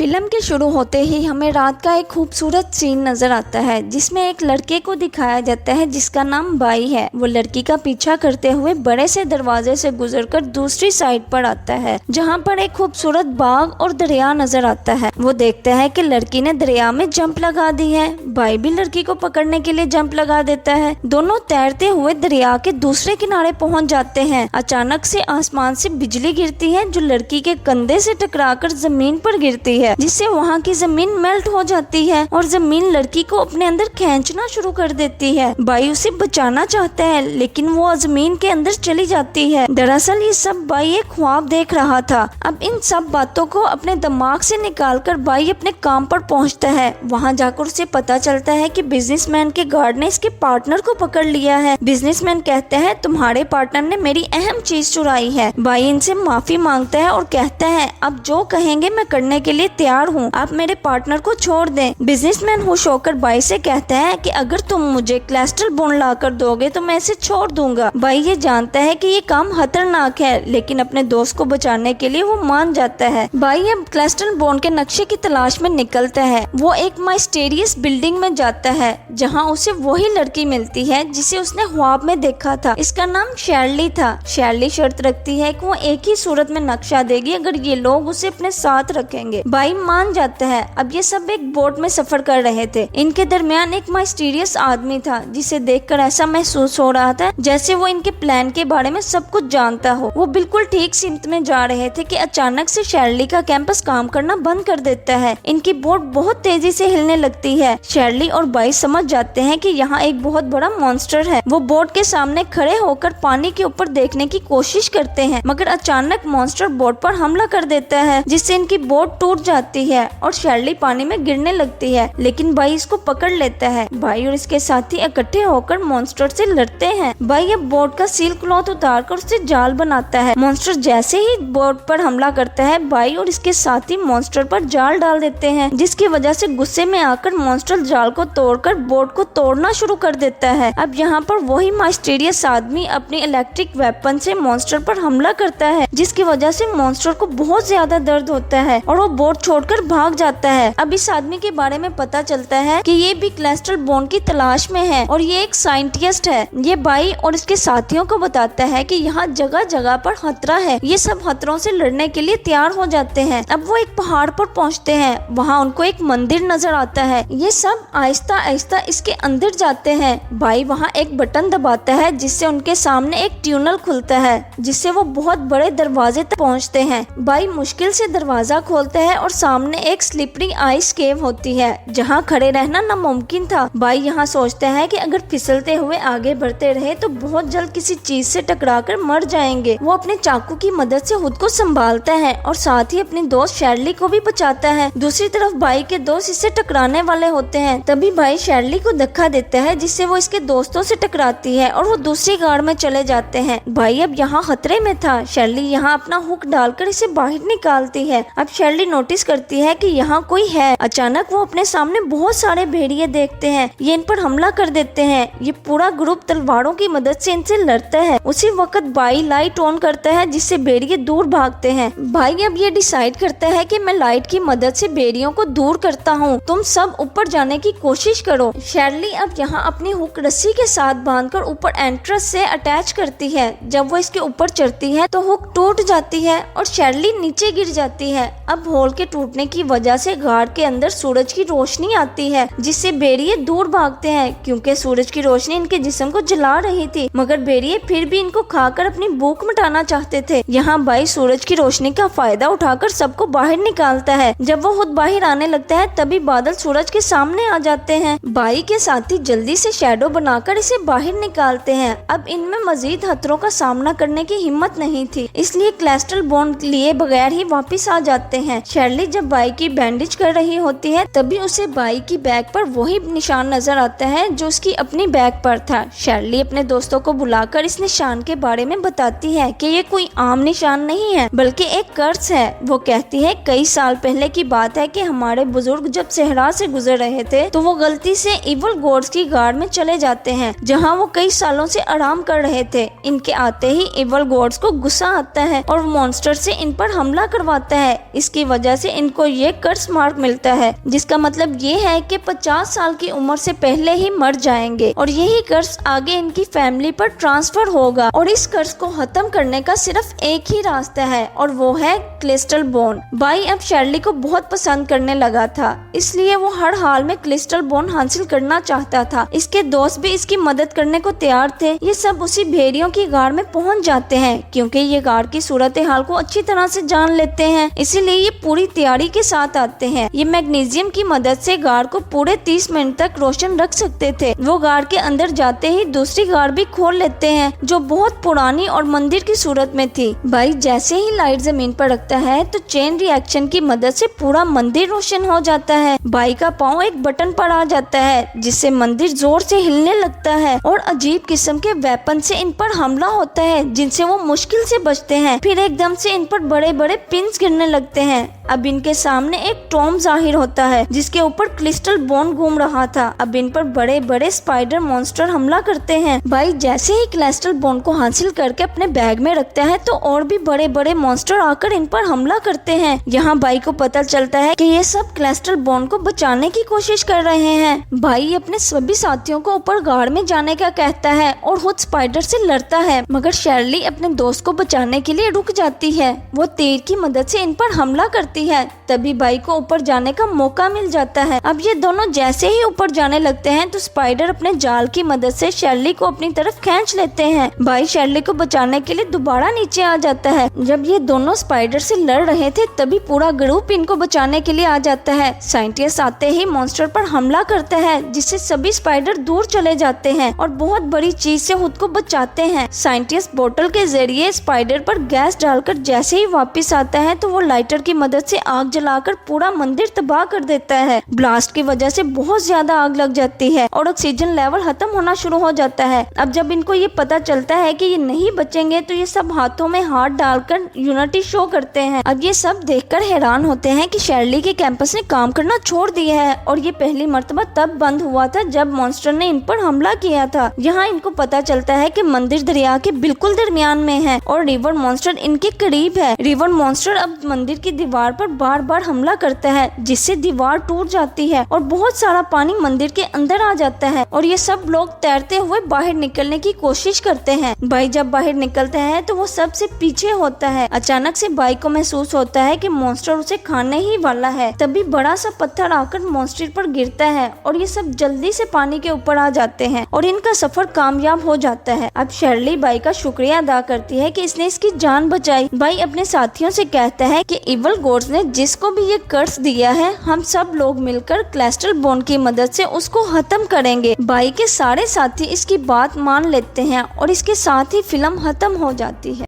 Film के शुरू होते ही हमें रात का एक खूबसूरत सीन नजर आता है जिसमें एक लड़के को दिखाया जाता है जिसका नाम बाई है। वो लड़की का पीछा करते हुए बड़े से दरवाजे से गुजरकर दूसरी साइड पर आता है जहां पर एक खूबसूरत बाग और दरिया नजर आता है। वो देखता है कि लड़की ने दरिया में जंप लगा दी है। बाई भी लड़की को पकड़ने के लिए जंप लगा देता है। दोनों तैरते हुए दरिया के दूसरे किनारे पहुंच जाते हैं। अचानक से आसमान से बिजली गिरती है जो लड़की के कंधे से टकराकर जमीन पर गिरती है, जिससे वहाँ की जमीन मेल्ट हो जाती है और जमीन लड़की को अपने अंदर खींचना शुरू कर देती है। बाई उसे बचाना चाहता है लेकिन वो जमीन के अंदर चली जाती है। दरअसल ये सब बाई एक ख्वाब देख रहा था। अब इन सब बातों को अपने दिमाग से निकालकर बाई अपने काम पर पहुँचता है। वहाँ जाकर उसे पता चलता है कि बिजनेसमैन के गार्ड ने इसके पार्टनर को पकड़ लिया है। बिजनेसमैन कहते हैं तुम्हारे पार्टनर ने मेरी अहम चीज चुराई है। बाई इनसे माफी मांगता है और कहता है अब जो कहेंगे मैं करने के लिए तैयार हूँ, आप मेरे पार्टनर को छोड़ दें। बिजनेसमैन खुश होकर बाई से कहता है कि अगर तुम मुझे कोलेस्ट्रॉल बोन ला कर दोगे तो मैं इसे छोड़ दूंगा। बाई ये जानता है कि ये काम खतरनाक है लेकिन अपने दोस्त को बचाने के लिए वो मान जाता है। बाई अब कोलेस्ट्रॉल बोन के नक्शे की तलाश में निकलता है। वो एक माइस्टीरियस बिल्डिंग में जाता है जहाँ उसे वही लड़की मिलती है जिसे उसने ख्वाब में देखा था। इसका नाम शर्ली था। शर्ली शर्त रखती है कि वो एक ही सूरत में नक्शा देगी अगर ये लोग उसे अपने साथ रखेंगे। बाई मान जाता है। अब ये सब एक बोट में सफर कर रहे थे। इनके दरमियान एक माइस्टीरियस आदमी था जिसे देखकर ऐसा महसूस हो रहा था जैसे वो इनके प्लान के बारे में सब कुछ जानता हो। वो बिल्कुल ठीक सिमत में जा रहे थे कि अचानक से शर्ली का कैंपस काम करना बंद कर देता है। इनकी बोट बहुत तेजी से हिलने लगती है। शर्ली और बाई समझ जाते हैं कि यहाँ एक बहुत बड़ा मॉन्स्टर है। वो बोट के सामने खड़े होकर पानी के ऊपर देखने की कोशिश करते हैं मगर अचानक मॉन्स्टर बोट पर हमला कर देता है जिससे इनकी बोट टूट जाती है और शर्ली पानी में गिरने लगती है। लेकिन बाई इसको पकड़ लेता है। बाई और इसके साथी इकट्ठे होकर मॉन्स्टर से लड़ते हैं। बाई अब बोट का सील क्लॉथ उतारकर उससे जाल बनाता है। मॉन्स्टर जैसे ही बोट पर हमला करता है बाई और इसके साथी मॉन्स्टर पर जाल डाल देते हैं जिसकी वजह से गुस्से में आकर मॉन्स्टर जाल को तोड़कर बोट को तोड़ना शुरू कर देता है। अब यहाँ पर वही माइस्टीरियस आदमी अपनी इलेक्ट्रिक वेपन से मॉन्स्टर पर हमला करता है जिसकी वजह से मॉन्स्टर को बहुत ज्यादा दर्द होता है और वो बोट छोड़कर भाग जाता है। अब इस आदमी के बारे में पता चलता है कि ये भी कोलेस्ट्रॉल बोन की तलाश में है और ये एक साइंटिस्ट है। ये बाई और इसके साथियों को बताता है कि यहाँ जगह जगह पर खतरा है। ये सब खतरों से लड़ने के लिए तैयार हो जाते हैं। अब वो एक पहाड़ पर पहुँचते हैं। वहाँ उनको एक मंदिर नजर आता है। ये सब आहिस्ता आहिस्ता इसके अंदर जाते हैं। बाई वहाँ एक बटन दबाता है जिससे उनके सामने एक ट्यूनल खुलता है जिससे वो बहुत बड़े दरवाजे तक पहुँचते हैं। बाई मुश्किल से दरवाजा खोलता है और सामने एक स्लिपरी आइस केव होती है जहाँ खड़े रहना नामुमकिन था। बाई यहाँ सोचता है कि अगर फिसलते हुए आगे बढ़ते रहे तो बहुत जल्द किसी चीज से टकराकर मर जाएंगे। वो अपने चाकू की मदद से खुद को संभालता है और साथ ही अपनी दोस्त शर्ली को भी बचाता है। दूसरी तरफ बाई के दोस्त इससे टकराने वाले होते हैं। तभी बाई शर्ली को धक्का देता है जिससे वो इसके दोस्तों से टकराती है और वो दूसरी गाड़ में चले जाते हैं। बाई अब यहाँ खतरे में था। शर्ली यहाँ अपना हुक डालकर इसे बाहर निकालती है। अब शर्ली नोटिस करती है कि यहाँ कोई है। अचानक वो अपने सामने बहुत सारे भेड़िए देखते हैं। ये इन पर हमला कर देते हैं। ये पूरा ग्रुप तलवारों की मदद से इनसे लड़ता है। उसी वक्त बाई लाइट ऑन करता है जिससे भेड़िए दूर भागते हैं। बाई अब ये डिसाइड करता है कि मैं लाइट की मदद से भेड़ियों को दूर करता हूँ, तुम सब ऊपर जाने की कोशिश करो। शर्ली अब यहाँ अपनी हुक रस्सी के साथ बांधकर ऊपर एंट्रेंस से अटैच करती है। जब वो इसके ऊपर चढ़ती है तो हुक टूट जाती है और शर्ली नीचे गिर जाती है। अब होल के टूटने की वजह से गाड़ के अंदर सूरज की रोशनी आती है जिससे भेड़िए दूर भागते हैं क्योंकि सूरज की रोशनी इनके जिस्म को जला रही थी मगर भेड़िए फिर भी इनको खाकर अपनी भूख मिटाना चाहते थे। यहाँ बाई सूरज की रोशनी का फायदा उठाकर सबको बाहर निकालता है। जब वो खुद बाहर आने लगता है तभी बादल सूरज के सामने आ जाते हैं। बाई के साथी जल्दी से शैडो बनाकर इसे बाहर निकालते हैं। अब इनमें मजीद खतरों का सामना करने की हिम्मत नहीं थी इसलिए कोलेस्ट्रॉल बोन लिए बगैर ही वापिस आ जाते हैं। शर्ली जब बाई की बैंडेज कर रही होती है तभी उसे बाई की बैग पर वही निशान नजर आता है जो उसकी अपनी बैग पर था। शर्ली अपने दोस्तों को बुलाकर इस निशान के बारे में बताती है कि ये कोई आम निशान नहीं है बल्कि एक कर्स है। वो कहती है कई साल पहले की बात है कि हमारे बुजुर्ग जब सहरा से गुजर रहे थे तो वो गलती से इवल गॉड्स की गाड़ में चले जाते हैं जहाँ वो कई सालों से आराम कर रहे थे। इनके आते ही इवल गॉड्स को गुस्सा आता है और मॉन्स्टर से इन पर हमला करवाता है। इसकी वजह से इनको ये कर्स मार्क मिलता है, जिसका मतलब ये है कि 50 साल की उम्र से पहले ही मर जाएंगे और यही कर्स आगे इनकी फैमिली पर ट्रांसफर होगा। और इस कर्स को खत्म करने का सिर्फ एक ही रास्ता है और वो है क्रिस्टल बोन। बाई अब शर्ली को बहुत पसंद करने लगा था, इसलिए वो हर हाल में क्रिस्टल बोन हासिल करना चाहता था। इसके दोस्त भी इसकी मदद करने को तैयार थे। ये सब उसी भेड़ियों की गाड़ में पहुंच जाते हैं क्योंकि ये गाड़ की सूरत हाल को अच्छी तरह से जान लेते हैं, इसीलिए ये पूरी तैयारी के साथ आते हैं। ये मैग्नीशियम की मदद से गाड़ को पूरे 30 मिनट तक रोशन रख सकते थे। वो गाड़ के अंदर जाते ही दूसरी गाड़ भी खोल लेते हैं जो बहुत पुरानी और मंदिर की सूरत में थी। भाई जैसे ही लाइट जमीन पर रखता है तो चेन रिएक्शन की मदद से पूरा मंदिर रोशन हो जाता है। भाई का पाँव एक बटन पर आ जाता है जिससे मंदिर जोर से हिलने लगता है और अजीब किस्म के वेपन से इन पर हमला होता है जिनसे वो मुश्किल से बचते हैं। फिर एकदम से इन पर बड़े बड़े पिंस गिरने लगते हैं। अब इनके सामने एक टॉम जाहिर होता है जिसके ऊपर क्रिस्टल बोन घूम रहा था। अब इन पर बड़े बड़े स्पाइडर मॉन्स्टर हमला करते हैं। भाई जैसे ही क्रिस्टल बोन को हासिल करके अपने बैग में रखता है तो और भी बड़े बड़े मॉन्स्टर आकर इन पर हमला करते हैं। यहाँ भाई को पता चलता है कि ये सब क्रिस्टल बोन को बचाने की कोशिश कर रहे हैं। भाई अपने सभी साथियों को ऊपर गाड़ में जाने का कहता है और खुद स्पाइडर से लड़ता है, मगर शर्ली अपने दोस्त को बचाने के लिए रुक जाती है। वो तीर की मदद से इन पर हमला करती है। तभी भाई को ऊपर जाने का मौका मिल जाता है। अब ये दोनों जैसे ही ऊपर जाने लगते हैं तो स्पाइडर अपने जाल की मदद से शर्ली को अपनी तरफ खींच लेते हैं। भाई शर्ली को बचाने के लिए दोबारा नीचे आ जाता है। जब ये दोनों स्पाइडर से लड़ रहे थे तभी पूरा ग्रुप इनको बचाने के लिए आ जाता है। साइंटिस्ट आते ही मॉन्स्टर पर हमला करता है जिससे सभी स्पाइडर दूर चले जाते हैं और बहुत बड़ी चीज से खुद को बचाते हैं। साइंटिस्ट बोतल के जरिए स्पाइडर पर गैस डालकर जैसे ही वापस आता है तो वो लाइटर की मदद से आग जलाकर पूरा मंदिर तबाह कर देता है। ब्लास्ट की वजह से बहुत ज्यादा आग लग जाती है और ऑक्सीजन लेवल खत्म होना शुरू हो जाता है। अब जब इनको ये पता चलता है कि ये नहीं बचेंगे तो ये सब हाथों में हाथ डालकर यूनिटी शो करते हैं। अब ये सब देखकर हैरान होते हैं कि शर्ली के कैंपस ने काम करना छोड़ दिया है और ये पहली मर्तबा तब बंद हुआ था जब मॉन्स्टर ने इन पर हमला किया था। यहाँ इनको पता चलता है कि मंदिर दरिया के बिल्कुल दरमियान में है और रिवर मॉन्स्टर इनके करीब है। रिवर मॉन्स्टर अब मंदिर की दीवार पर बार बार हमला करता है जिससे दीवार टूट जाती है और बहुत सारा पानी मंदिर के अंदर आ जाता है और ये सब लोग तैरते हुए बाहर निकलने की कोशिश करते हैं। भाई जब बाहर निकलते हैं तो वो सबसे पीछे होता है। अचानक से भाई को महसूस होता है कि मॉन्स्टर उसे खाने ही वाला है। तभी बड़ा सा पत्थर आकर मॉन्स्टर पर गिरता है और ये सब जल्दी से पानी के ऊपर आ जाते हैं और इनका सफर कामयाब हो जाता है। अब शर्ली भाई का शुक्रिया अदा करती है कि इसने इसकी जान बचाई। भाई अपने साथियों से कहता है कि इवल गॉड्स ने जिसको भी ये कर्स दिया है हम सब लोग मिलकर क्रिस्टल बोन की मदद से उसको खत्म करेंगे। भाई के सारे साथी इसकी बात मान लेते हैं और इसके साथ ही फिल्म खत्म हो जाती है।